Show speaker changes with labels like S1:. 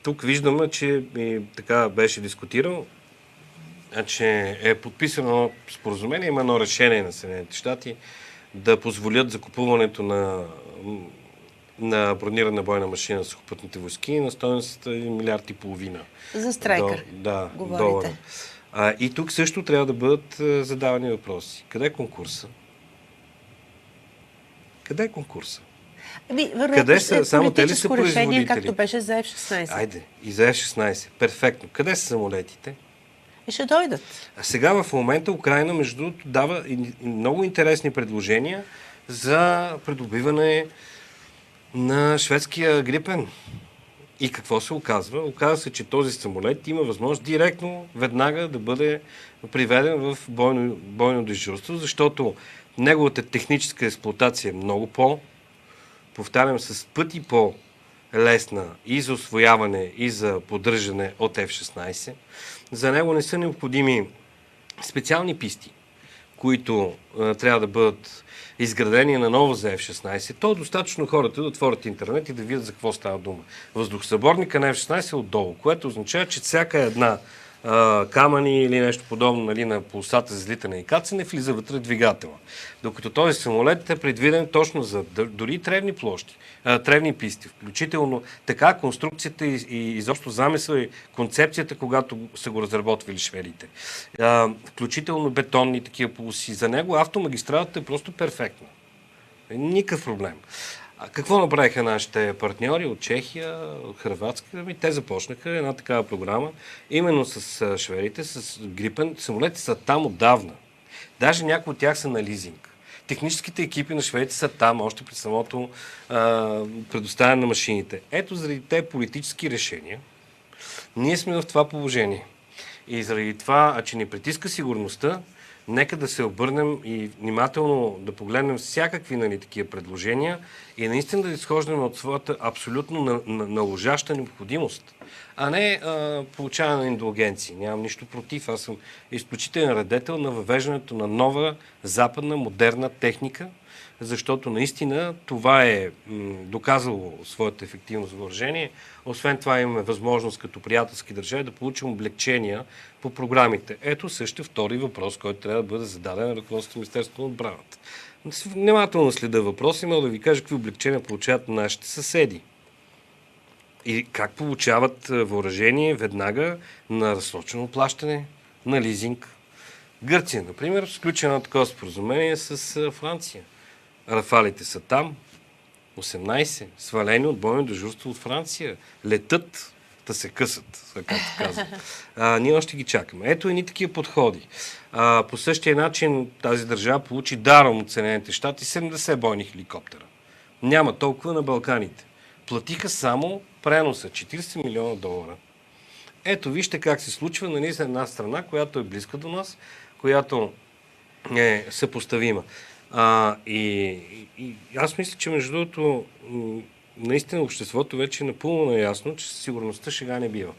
S1: тук виждаме, че така беше дискутирал, че е подписано споразумение, има едно решение на Съединените щати да позволят закупуването на бронирана бойна машина на сухопътните войски на стойност 1,5 милиард.
S2: За Страйкър,
S1: Долара. И тук също трябва да бъдат задавани въпроси. Къде е конкурса? Къде е конкурса?
S2: Къде са? Само те ли са производители? Както беше за F-16.
S1: Айде, и за F-16. Перфектно. Къде са самолетите?
S2: И ще дойдат.
S1: А сега в момента Украйна, между другото, дава много интересни предложения за придобиване на шведския Грипен. И какво се оказва? Оказва се, че този самолет има възможност директно, веднага да бъде приведен в бойно дежурство, защото неговата техническа експлоатация е много повтарям, с пъти по-лесна и за усвояване, и за поддържане от F-16. За него не са необходими специални писти, които трябва да бъдат изградени на ново за F-16. То е достатъчно хората да отворят интернет и да видят за какво става дума. Въздухосъборника на F-16 е отдолу, което означава, че всяка една камъни или нещо подобно, нали, на полосата за излитане и кацане влиза вътре двигателя. Докато този самолет е предвиден точно за дори тревни площи, тревни писти, включително така конструкцията и изобщо замисъл и концепцията, когато са го разработвали шведите. Включително бетонни такива полоси. За него автомагистралата е просто перфектна. Никакъв проблем. Какво направиха нашите партньори от Чехия, от Хърватска? Те започнаха една такава програма, именно с шведите, с Грипен. Самолетите са там отдавна. Даже някои от тях са на лизинг. Техническите екипи на шведите са там, още при самото предоставяне на машините. Ето заради те политически решения, ние сме в това положение. И заради това, че ни притиска сигурността, нека да се обърнем и внимателно да погледнем всякакви такива предложения и наистина да изхождаме от своята абсолютно наложаща необходимост, а не получаване на индулгенции. Нямам нищо против. Аз съм изключителен радетел на въвеждането на нова западна модерна техника, защото наистина това е доказало своята ефективност в въоръжение. Освен това имаме възможност като приятелски държави да получим облегчения по програмите. Ето също втори въпрос, който трябва да бъде зададен на ръководството на Министерството на отбраната. Внимателно следа въпроси, мога да ви кажа какви облегчения получават нашите съседи. И как получават въоръжение веднага на разсрочено плащане, на лизинг. Гърция, например, сключена такова споразумение с Франция. Рафалите са там, 18, свалени от бойно дежурство от Франция. Летат да се късат, както казвам. Ние още ги чакаме. Ето едни такива подходи. По същия начин тази държава получи даром от Съединените щати 70 бойни хеликоптера. Няма толкова на Балканите. Платиха само преноса, 40 милиона долара. Ето вижте как се случва, нали, за една страна, която е близка до нас, която е съпоставима. И аз мисля, че между другото наистина обществото вече е напълно наясно, че сигурността шега не бива.